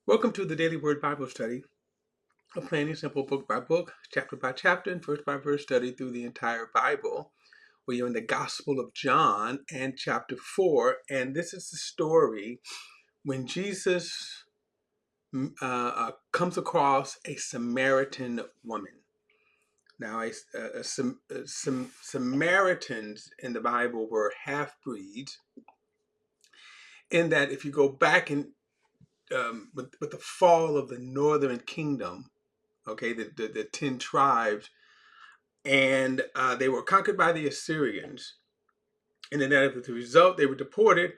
Welcome to the Daily Word Bible Study, a plain and simple book by book, chapter by chapter, and verse by verse study through the entire Bible. We are in the Gospel of John and chapter 4, and this is the story when Jesus comes across a Samaritan woman. Now, Samaritans in the Bible were half-breeds, in that if you go back and with the fall of the northern kingdom, okay, the 10 tribes, and they were conquered by the Assyrians. And then as a result, they were deported.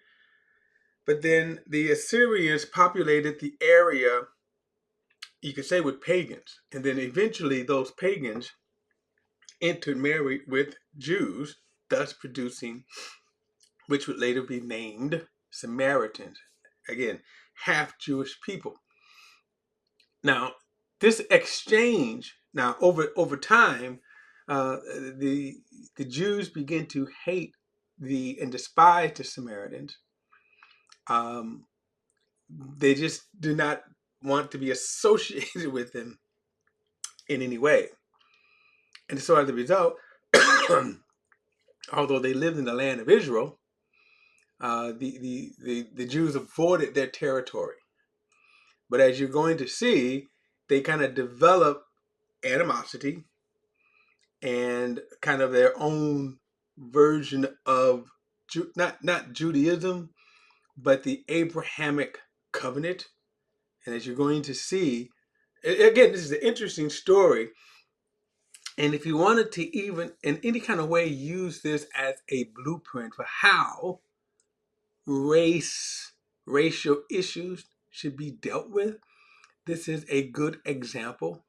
But then the Assyrians populated the area, you could say, with pagans. And then eventually those pagans intermarried with Jews, thus producing, which would later be named Samaritans. Again, half Jewish people. Now, this exchange, over time, the Jews begin to hate and despise the Samaritans. They just do not want to be associated with them in any way. And so as a result, although they lived in the land of Israel, the Jews avoided their territory. But as you're going to see, they kind of develop animosity and kind of their own version of not Judaism, but the Abrahamic covenant. And as you're going to see, again, this is an interesting story. And if you wanted to even in any kind of way use this as a blueprint for how racial issues should be dealt with, this is a good example.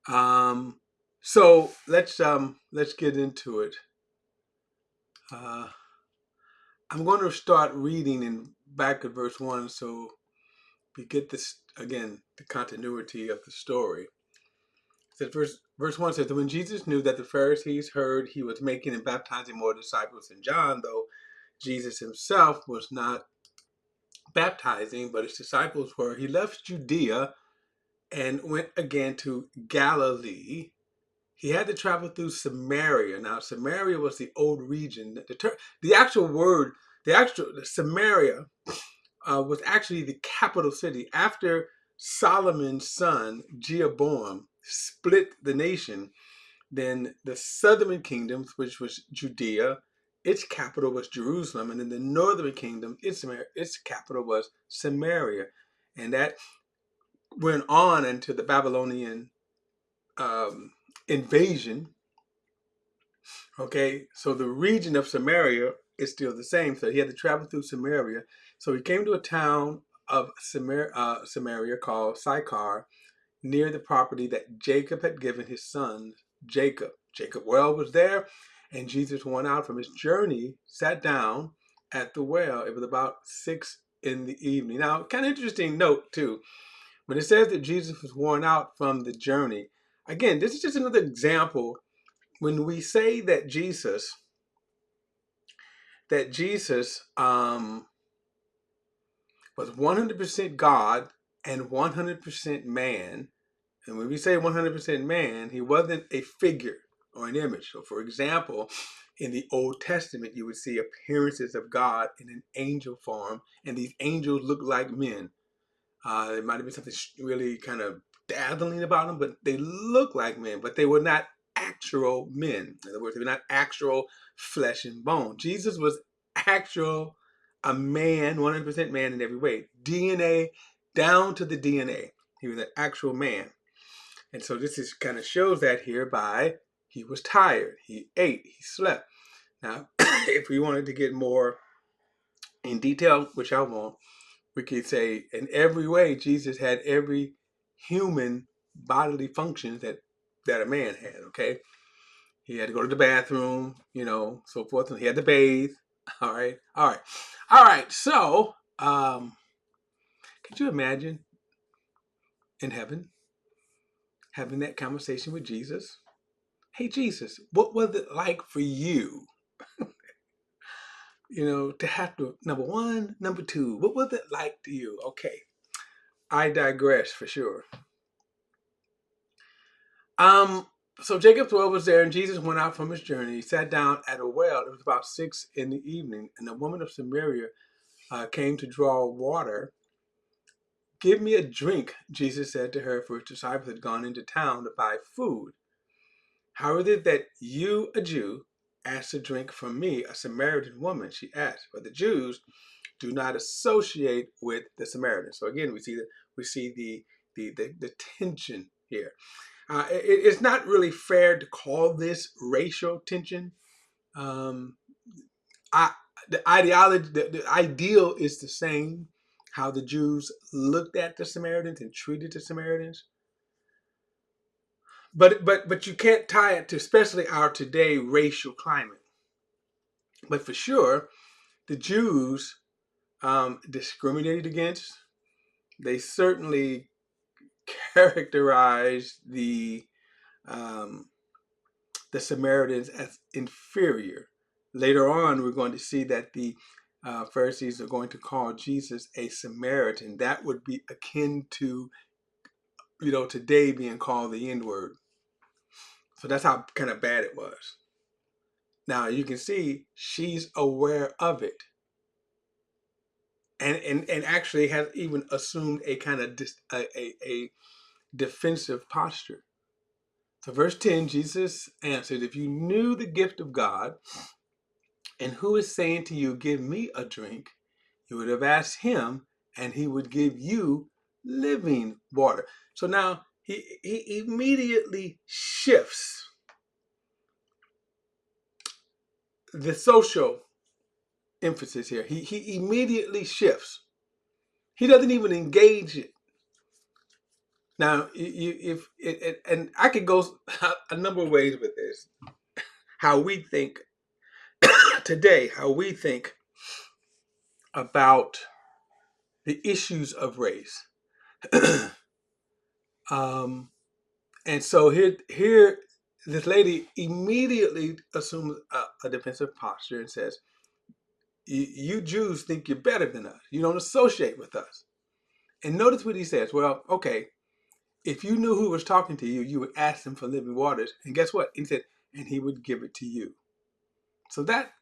So let's get into it. I'm going to start reading in back at verse 1 so we get this, again, the continuity of the story. It says, verse 1 says that when Jesus knew that the Pharisees heard he was making and baptizing more disciples than John, though Jesus himself was not baptizing, but his disciples were, he left Judea and went again to Galilee. He had to travel through Samaria. Now, Samaria was the old region. The actual word, Samaria was actually the capital city. After Solomon's son, Jeroboam, split the nation, then the southern kingdoms, which was Judea, its capital was Jerusalem, and then the northern kingdom, its capital was Samaria. And that went on into the Babylonian invasion. Okay, so the region of Samaria is still the same. So he had to travel through Samaria. So he came to a town of Samaria called Sychar, near the property that Jacob had given his son Jacob. Jacob well was there, and Jesus went out from his journey, sat down at the well. It was about 6 in the evening. Now, kind of interesting note too, when it says that Jesus was worn out from the journey. Again, this is just another example. When we say that Jesus was 100% God and 100% man, and when we say 100% man, he wasn't a figure or an image. So, for example, in the Old Testament, you would see appearances of God in an angel form, and these angels look like men. There might have been something really kind of dazzling about them, but they look like men, but they were not actual men. In other words, they were not actual flesh and bone. Jesus was a man, 100% man in every way. DNA, down to the DNA. He was an actual man. And so this is kind of shows that here by he was tired, he ate, he slept. Now, if we wanted to get more in detail, which I won't, we could say in every way Jesus had every human bodily functions that a man had. Okay, he had to go to the bathroom, so forth, and he had to bathe. All right. So, could you imagine in heaven having that conversation with Jesus? Hey, Jesus, what was it like for you to have to, number one, number two, what was it like to you? Okay, I digress for sure. Um, so Jacob's well was there, and Jesus went out from his journey. He sat down at a well. It was about 6 in the evening, and a woman of Samaria came to draw water. Give me a drink, Jesus said to her, for his disciples had gone into town to buy food. How is it that you, a Jew, ask to drink from me, a Samaritan woman? She asked. But the Jews do not associate with the Samaritans. So again, we see the tension here. It's not really fair to call this racial tension. Um, the ideology, the ideal is the same. How the Jews looked at the Samaritans and treated the Samaritans, but you can't tie it to especially our today racial climate. But for sure, the Jews discriminated against. They certainly characterized um, the Samaritans as inferior. Later on, we're going to see that the Pharisees are going to call Jesus a Samaritan. That would be akin to, today being called the N-word. So that's how kind of bad it was. Now you can see she's aware of it, and actually has even assumed a kind of a defensive posture. So verse 10, Jesus answered, if you knew the gift of God and who is saying to you, give me a drink, you would have asked him and he would give you living water. So now he immediately shifts the social emphasis here. He immediately shifts. He doesn't even engage it. Now, and I could go a number of ways with this. How we think today, how we think about the issues of race. And so here, this lady immediately assumes a defensive posture and says, you Jews think you're better than us. You don't associate with us. And notice what he says. Well, okay, if you knew who was talking to you, you would ask him for living waters. And guess what? He said, and he would give it to you. So that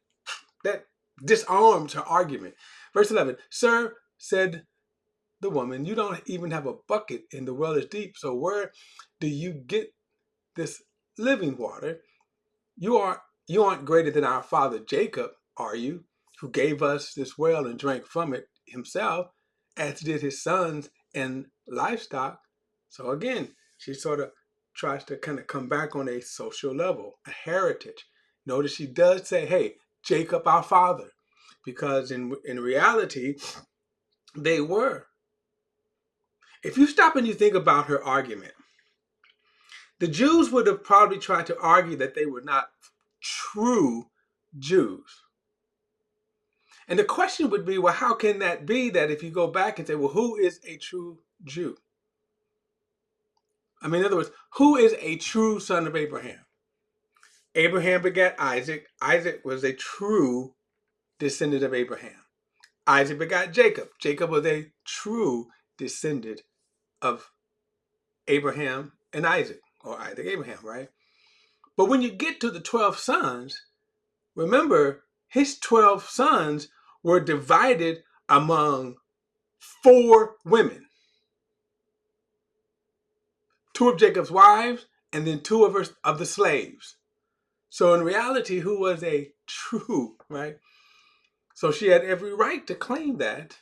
disarms her argument. Verse 11, sir, said the woman, you don't even have a bucket and the well is deep. So where do you get this living water? You aren't greater than our father Jacob, are you? Who gave us this well and drank from it himself, as did his sons and livestock. So again, she sort of tries to kind of come back on a social level, a heritage. Notice she does say, hey, Jacob our father, because in reality, they were. If you stop and you think about her argument, the Jews would have probably tried to argue that they were not true Jews. And the question would be, well, how can that be that if you go back and say, well, who is a true Jew? I mean, in other words, who is a true son of Abraham? Abraham begat Isaac. Isaac was a true descendant of Abraham. Isaac begot Jacob. Jacob was a true descendant of Abraham and Isaac, or Isaac Abraham, right? But when you get to the 12 sons, remember, his 12 sons were divided among 4 women. 2 of Jacob's wives, and then 2 of the slaves. So in reality, who was a true, right? So she had every right to claim that.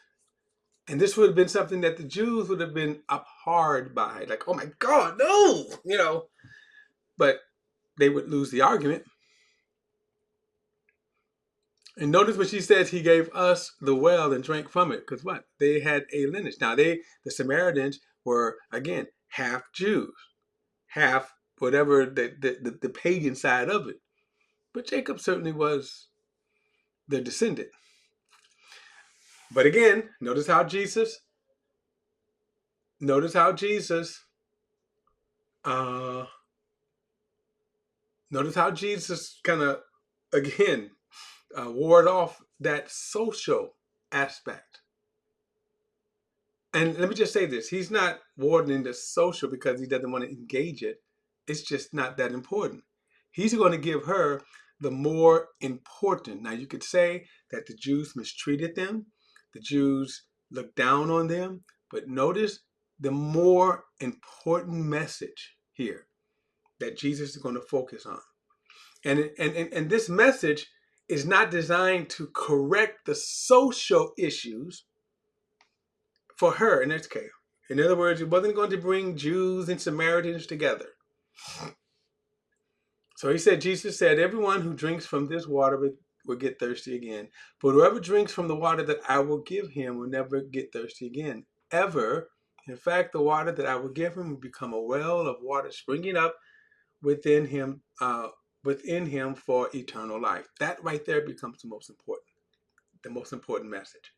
And this would have been something that the Jews would have been abhorred by. Like, oh my God, no, But they would lose the argument. And notice what she says, he gave us the well and drank from it. Because what? They had a lineage. Now, the Samaritans were, again, half Jews, half whatever the pagan side of it. But Jacob certainly was their descendant. But again, notice how Jesus kind of, again, ward off that social aspect. And let me just say this. He's not warding the social because he doesn't want to engage it. It's just not that important. He's going to give her the more important. Now, you could say that the Jews mistreated them. The Jews looked down on them. But notice the more important message here that Jesus is going to focus on. And this message is not designed to correct the social issues for her in this case. In other words, it wasn't going to bring Jews and Samaritans together. So he said, Jesus said, everyone who drinks from this water will get thirsty again. But whoever drinks from the water that I will give him will never get thirsty again, ever. In fact, the water that I will give him will become a well of water springing up within him for eternal life. That right there becomes the most important message.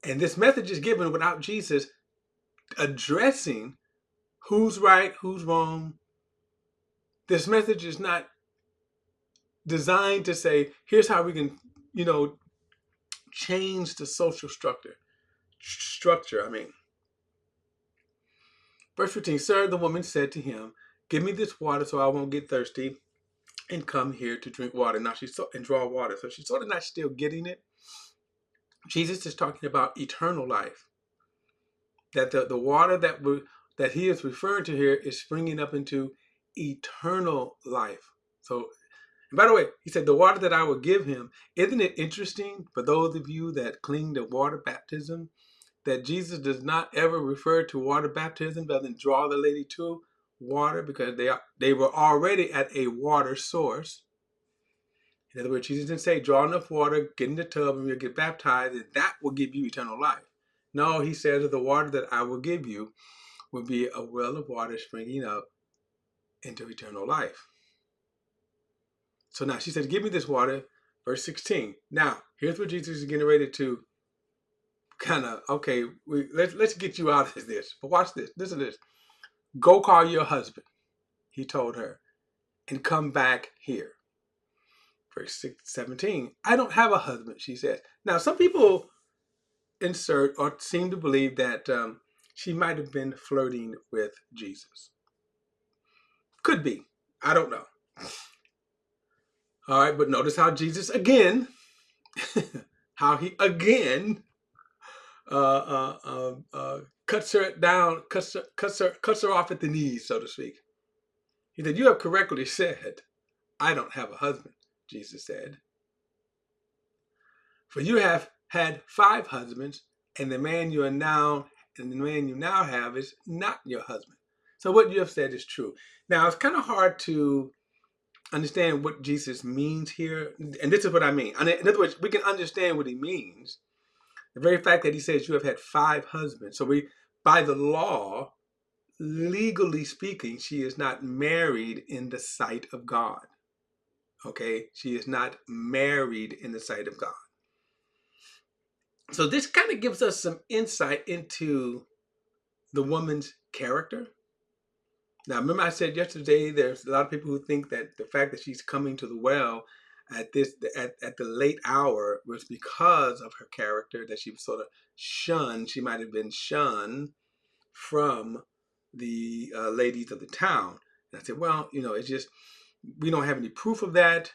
And this message is given without Jesus addressing who's right, who's wrong. This message is not designed to say, here's how we can, change the social structure. Verse 15, sir, the woman said to him, give me this water so I won't get thirsty and come here to drink water. Now and draw water. So she's sort of not still getting it. Jesus is talking about eternal life. That the water that he is referring to here is springing up into eternal life. So, and by the way, he said the water that I will give him. Isn't it interesting for those of you that cling to water baptism that Jesus does not ever refer to water baptism, doesn't draw the lady to water because they were already at a water source. In other words, Jesus didn't say draw enough water, get in the tub, and you'll get baptized, and that will give you eternal life. No, he says that the water that I will give you will be a well of water springing up into eternal life. So now she said, give me this water, verse 16. Now, here's what Jesus is getting ready to kind of, okay, let's get you out of this. But watch this. Listen to this. Go call your husband, he told her, and come back here. Verse 17. I don't have a husband, she said. Now, some people insert or seem to believe that she might have been flirting with Jesus. Could be. I don't know. All right, but notice how Jesus again, how he again cuts her down, cuts her off at the knees, so to speak. He said, you have correctly said, I don't have a husband, Jesus said. For you have had 5 husbands, and the man you now have is not your husband. So what you have said is true. Now, it's kind of hard to understand what Jesus means here. And this is what I mean. In other words, we can understand what he means. The very fact that he says you have had 5 husbands. So by the law, legally speaking, she is not married in the sight of God. Okay? She is not married in the sight of God. So this kind of gives us some insight into the woman's character. Now, remember I said yesterday, there's a lot of people who think that the fact that she's coming to the well at the late hour was because of her character, that she was sort of shunned. She might have been shunned from the ladies of the town. And I said, well, it's just, we don't have any proof of that.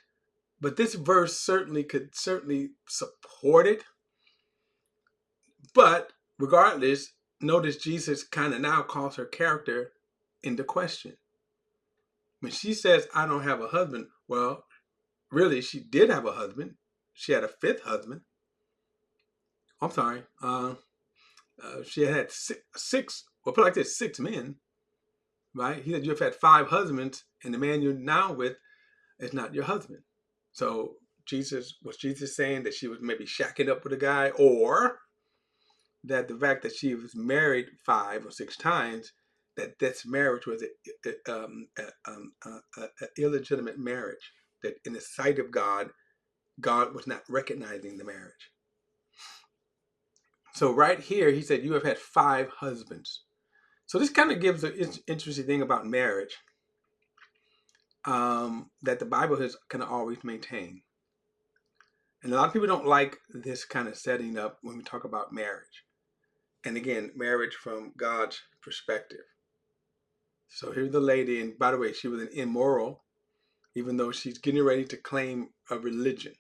But this verse could support it. But regardless, notice Jesus kind of now calls her character into question. When she says, I don't have a husband, well, really, she did have a husband. She had a 5th husband. I'm sorry. She had 6, well, put like this, 6 men, right? He said, you've had 5 husbands, and the man you're now with is not your husband. So was Jesus saying that she was maybe shacking up with a guy, or that the fact that she was married 5 or 6 times, that this marriage was an illegitimate marriage, that in the sight of God, God was not recognizing the marriage. So right here, he said, you have had 5 husbands. So this kind of gives an interesting thing about marriage that the Bible has kind of always maintained. And a lot of people don't like this kind of setting up when we talk about marriage. And again, marriage from God's perspective. So here's the lady, and by the way, she was an immoral, even though she's getting ready to claim a religion.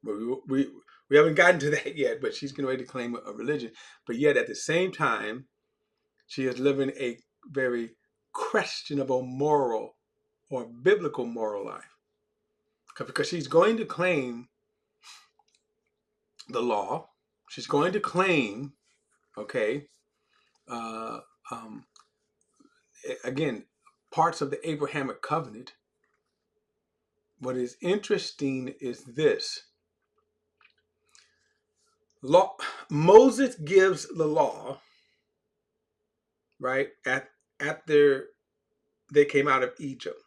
But we haven't gotten to that yet, but she's getting ready to claim a religion. But yet at the same time, she is living a very questionable moral or biblical moral life. Because she's going to claim the law. She's going to claim, okay, uh, um, again, parts of the Abrahamic covenant. What is interesting is this. Law, Moses gives the law, right, after they came out of Egypt.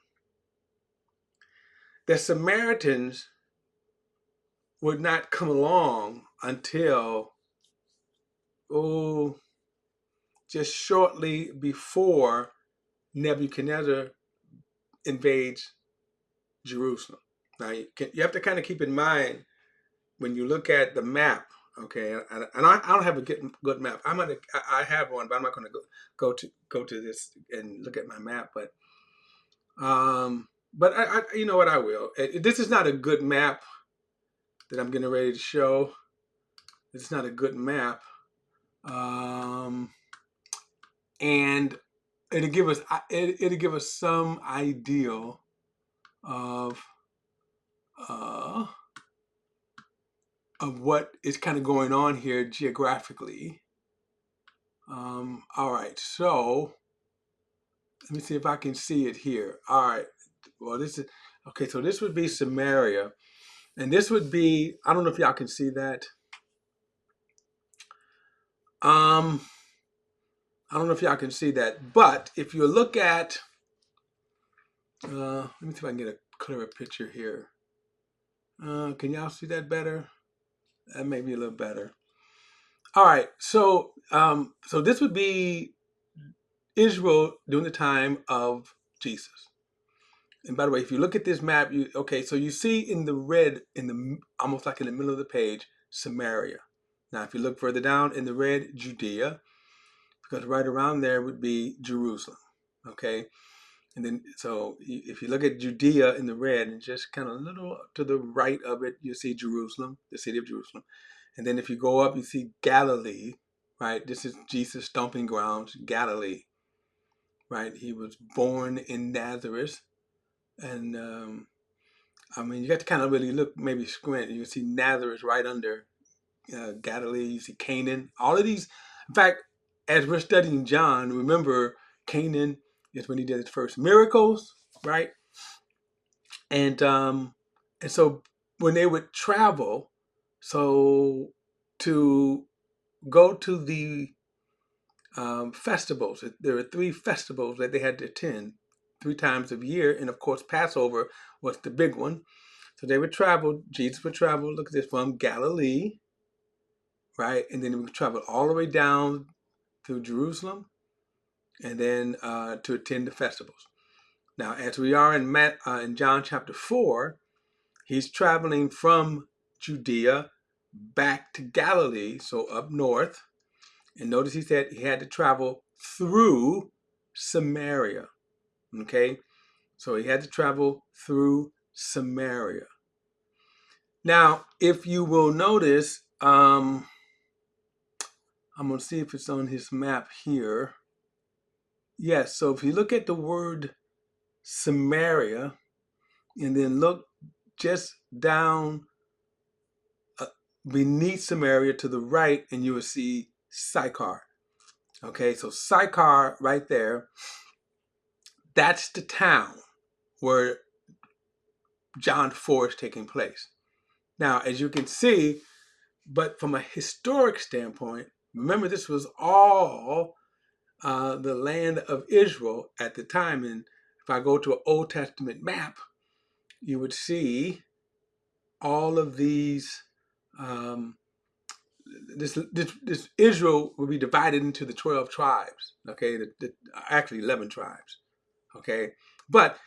The Samaritans would not come along until, just shortly before Nebuchadnezzar invades Jerusalem. Now, you have to kind of keep in mind when you look at the map, okay, and I don't have a good map. I have one, but I'm not going to go to this and look at my map. But I you know what, I will. This is not a good map that I'm getting ready to show. It's not a good map, and it'll give us some idea of what is kind of going on here geographically. All right, so let me see if I can see it here. All right, well, this is okay. So this would be Samaria, and this would be, I don't know if y'all can see that. I don't know if y'all can see that, but if you look at, let me see if I can get a clearer picture here. Can y'all see that better? That may be a little better. All right, so this would be Israel during the time of Jesus. And by the way, if you look at this map, so you see in the red, almost like in the middle of the page, Samaria. Now, if you look further down in the red, Judea, because right around there would be Jerusalem. Okay, and then so if you look at Judea in the red, and just kind of a little to the right of it, you see Jerusalem, the city of Jerusalem. And then if you go up, you see Galilee, right? This is Jesus' stomping grounds, Galilee, right? He was born in Nazareth. And I mean, you got to kind of really look, maybe squint. You can see Nazareth right under Galilee. You see Canaan. All of these. In fact, as we're studying John, remember Canaan is when he did his first miracles, right? And so when they would travel, so to go to the festivals, there were 3 festivals that they had to attend 3 times a year, and of course Passover was the big one. So they would travel, Jesus would travel, look at this, from Galilee, right? And then he would travel all the way down through Jerusalem, and then to attend the festivals. Now, as we are in John chapter 4, he's traveling from Judea back to Galilee, so up north. And notice he said he had to travel through Samaria, okay? So he had to travel through Samaria. Now, if you will notice, I'm going to see if it's on his map here. Yes, so if you look at the word Samaria, and then look just down beneath Samaria to the right, and you will see Sychar. Okay, so Sychar right there, that's the town where John 4 is taking place. Now, as you can see, but from a historic standpoint, remember this was all the land of Israel at the time. And if I go to an Old Testament map, you would see all of these, this Israel will be divided into the 12 tribes, okay? Actually 11 tribes, okay? But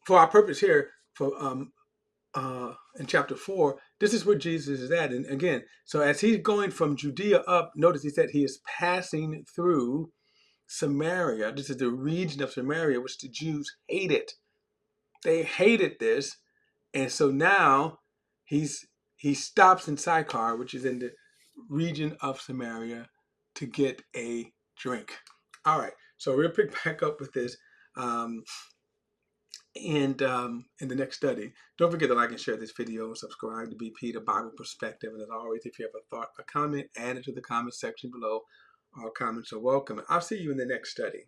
for our purpose here, in chapter 4, this is where Jesus is at. And again, so as he's going from Judea up, notice he said he is passing through Samaria. This is the region of Samaria, which the Jews hated. They hated this. And so now he stops in Sychar, which is in the region of Samaria, to get a drink. All right, so we'll pick back up with this in the next study. Don't forget to like and share this video, subscribe to BP, the Bible Perspective, and as always, if you have a thought, a comment, add it to the comment section below. All comments are welcome. I'll see you in the next study.